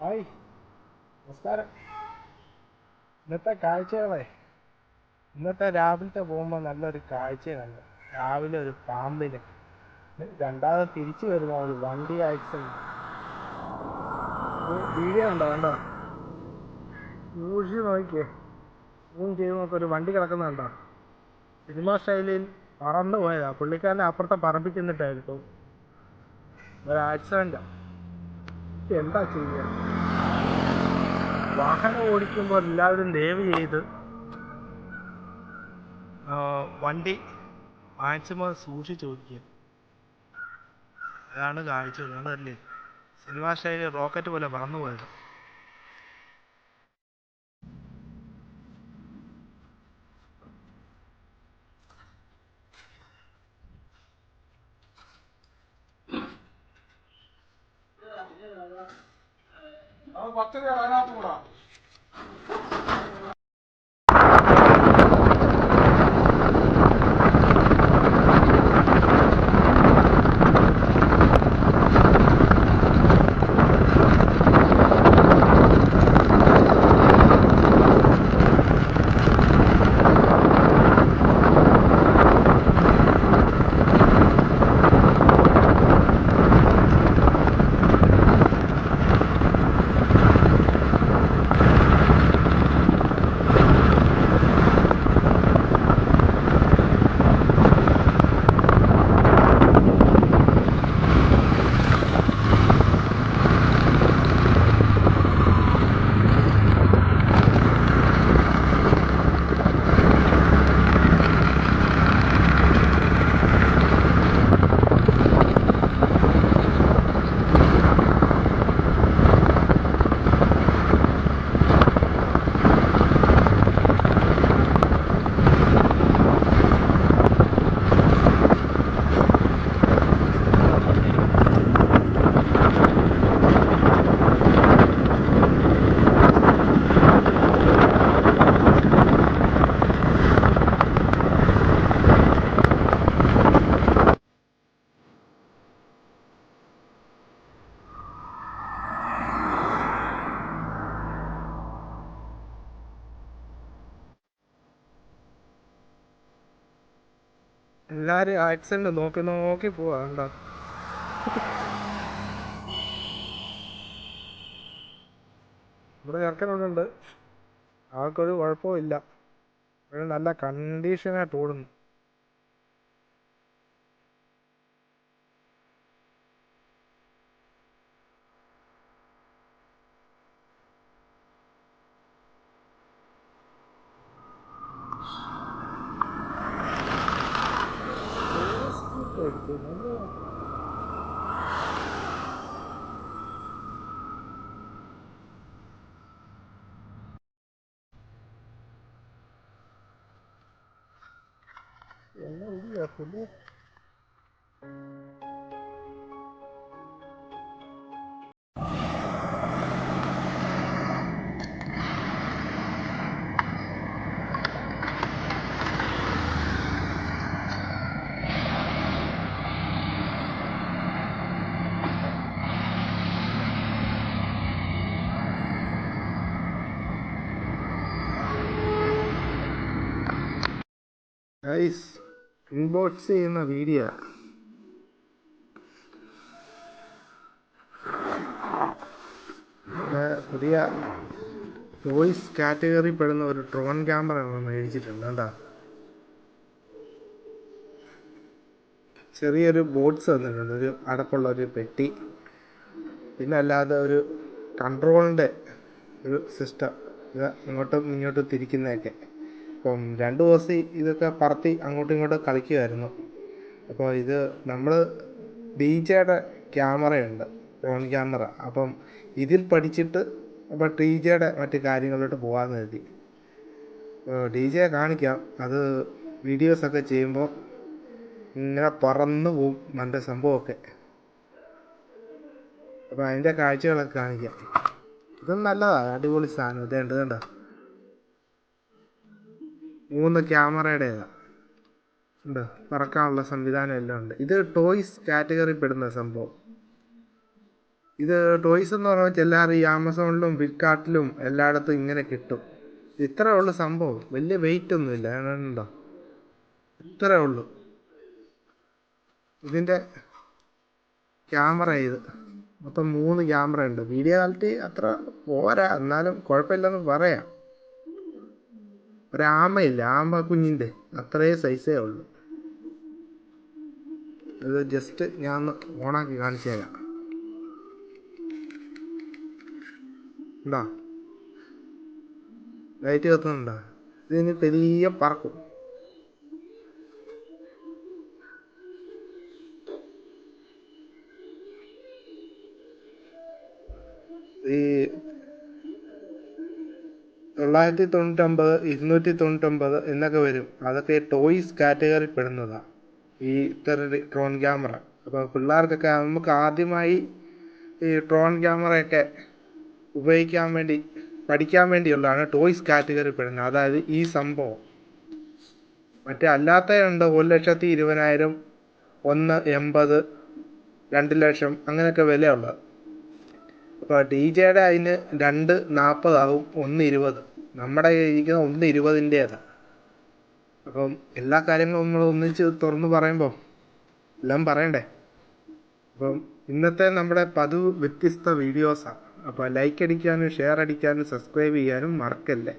Hi, നമസ്കാരം. ഇന്നത്തെ കാഴ്ചകളെ ഇന്നത്തെ രാവിലത്തെ പോകുമ്പോൾ നല്ലൊരു കാഴ്ച കണ്ടു. രാവിലെ ഒരു പാമ്പിനെ, രണ്ടാമത് തിരിച്ചു വരുന്ന ഒരു വണ്ടി ആക്സിഡന്റ്. വീഡിയോ ഉണ്ടോ? കണ്ടോ? സൂക്ഷിച്ച് നോക്കിയേ, സൂം ചെയ്ത് നോക്കുക. ഒരു വണ്ടി കിടക്കുന്നുണ്ടോ? സിനിമ സ്റ്റൈലിൽ പറന്നു പോയതാ. പുള്ളിക്കാരനെ അപ്പുറത്തെ പറമ്പിൽ ചെന്നിട്ടായിരുന്നു ഒരു ആക്സിഡന്റ്. എന്താ ചെയ്യുക? വാഹനം ഓടിക്കുമ്പോൾ എല്ലാവരും ദയവ് ചെയ്ത് വണ്ടി മാക്സിമം സൂക്ഷിച്ച് ഓടിക്കുക. അതാണ് കാഴ്ച. അതല്ലേ സിനിമാ സ്റ്റൈലിൽ റോക്കറ്റ് പോലെ പറന്നു പോയത്. പച്ചരി അതിനകത്ത് കൂടാ. എല്ലാവരും ആക്സിഡന്റ് നോക്കി നോക്കി പോവാ. കണ്ടോ? ഇവിടെ ചെറുക്കനുണ്ട്, ആൾക്കൊരു കുഴപ്പവും ഇല്ല. നല്ല കണ്ടീഷനായിട്ട് ഓടുന്നു. ഇല്ല പുള്ളി ഇൻബോക്സ് ചെയ്യുന്ന വീഡിയോ. പുതിയ വോയിസ് കാറ്റഗറി പെടുന്ന ഒരു ഡ്രോൺ ക്യാമറ മേടിച്ചിട്ടുണ്ട്. കേട്ടോ, ചെറിയൊരു ബോക്സ് തന്നിട്ടുണ്ട്, ഒരു അടപ്പുള്ള ഒരു പെട്ടി, പിന്നെ അല്ലാതെ ഒരു കൺട്രോളിൻ്റെ ഒരു സിസ്റ്റം, ഇത് അങ്ങോട്ടും ഇങ്ങോട്ടും തിരിക്കുന്നതൊക്കെ. അപ്പം 2 ദിവസം ഇതൊക്കെ പറത്തി അങ്ങോട്ടും ഇങ്ങോട്ടും കളിക്കുമായിരുന്നു. അപ്പോൾ ഇത് നമ്മൾ DJയുടെ ക്യാമറയുണ്ട്, ഡ്രോൺ ക്യാമറ. അപ്പം ഇതിൽ പഠിച്ചിട്ട് അപ്പോൾ DJയുടെ മറ്റ് കാര്യങ്ങളിലോട്ട് പോകാമെന്ന് കരുതി. DJ കാണിക്കാം. അത് വീഡിയോസൊക്കെ ചെയ്യുമ്പോൾ ഇങ്ങനെ പറന്നു പോവും നല്ല സംഭവമൊക്കെ. അപ്പോൾ അതിൻ്റെ കാഴ്ചകളൊക്കെ കാണിക്കാം. ഇതും നല്ലതാണ്, അടിപൊളി സാധനം. ഇതേണ്ട കണ്ടോ, 3 ക്യാമറയുടേതാണ്. ഉണ്ട്, പറക്കാനുള്ള സംവിധാനം എല്ലാം ഉണ്ട്. ഇത് ടോയ്സ് കാറ്റഗറി പെടുന്ന സംഭവം. ഇത് ടോയ്സ് എന്ന് പറഞ്ഞാൽ എല്ലാവരും ഈ ആമസോണിലും ഫ്ലിപ്കാർട്ടിലും എല്ലായിടത്തും ഇങ്ങനെ കിട്ടും. ഇത്രേ ഉള്ളൂ സംഭവം, വലിയ വെയിറ്റ് ഒന്നുമില്ല. ഉണ്ടോ, ഇത്രേ ഉള്ളൂ. ഇതിൻ്റെ ക്യാമറ ഇത് മൊത്തം 3 ക്യാമറ ഉണ്ട്. വീഡിയോ ക്വാളിറ്റി അത്ര പോരാ, എന്നാലും കുഴപ്പമില്ലെന്ന് പറയാം. ഒരാമയില്ല, ആമ കുഞ്ഞിൻ്റെ അത്രയും സൈസേ ഉള്ളൂ. ഇത് ജസ്റ്റ് ഞാൻ ഒന്ന് ഓണാക്കി കാണിച്ചു തരാം. ഉണ്ടോ, ലൈറ്റ് കത്തുന്നുണ്ടോ? ഇതിന് പെരിയ പറക്കും. ഈ 999, 299 എന്നൊക്കെ വരും. അതൊക്കെ ടോയ്സ് കാറ്റഗറി പെടുന്നതാണ് ഈ ഇത്തരം ഡ്രോൺ ക്യാമറ. അപ്പോൾ പിള്ളേർക്കൊക്കെ നമുക്ക് ആദ്യമായി ഈ ഡ്രോൺ ക്യാമറയൊക്കെ ഉപയോഗിക്കാൻ വേണ്ടി പഠിക്കാൻ വേണ്ടിയുള്ളതാണ് ടോയ്സ് കാറ്റഗറി പെടുന്നത്. അതായത് ഈ സംഭവം. മറ്റേ അല്ലാത്തതുണ്ട് 1,20,000, 1,80,000, 2,00,000 അങ്ങനെയൊക്കെ വിലയുള്ളത്. അപ്പോൾ DJയുടെ അതിന് 2,40 ആവും, 1,20. നമ്മുടെ ഇരിക്കുന്ന 1,20-ൻ്റേതാണ്. അപ്പം എല്ലാ കാര്യങ്ങളും നമ്മൾ ഒന്നിച്ച് തുറന്ന് പറയുമ്പോൾ എല്ലാം പറയണ്ടേ. അപ്പം ഇന്നത്തെ നമ്മുടെ പതിവ് വ്യത്യസ്ത വീഡിയോസാണ്. അപ്പോൾ ലൈക്ക് അടിക്കാനും ഷെയർ അടിക്കാനും സബ്സ്ക്രൈബ് ചെയ്യാനും മറക്കല്ലേ.